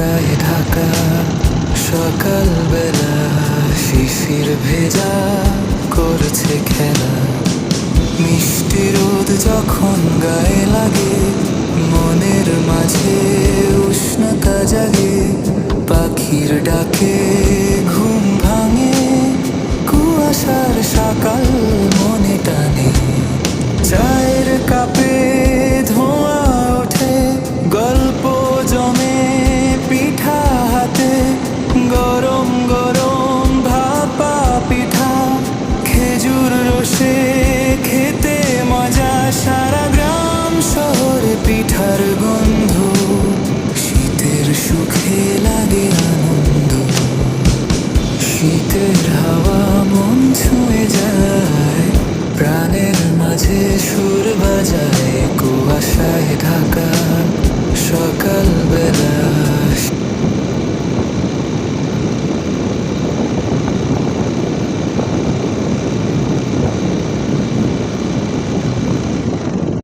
কুয়াশায় ঢাকা সকালবেলা, শিশির ভেজা করছে খেলা। মিষ্টি রোদ যখন গায়ে লাগে, মনের মাঝে উষ্ণতা জাগে। পাখির ডাকে ঘুম ভাঙে, কুয়াশার সকাল মনে টানে। চায়ের কাপে ধোঁয়া ওঠে, গল্প জমে পিঠা হাতে। গরম গরম ভাপা পিঠা, খেজুর রসে খেতে মজা। সারা গ্রাম শহরে পিঠার গন্ধ, শীতের সুখে লাগে আনন্দ। শীতের হাওয়া মন ছুঁয়ে যায়, প্রাণের মাঝে সুর বাজায়। কুয়াশায় ঢাকা সকালবেলা,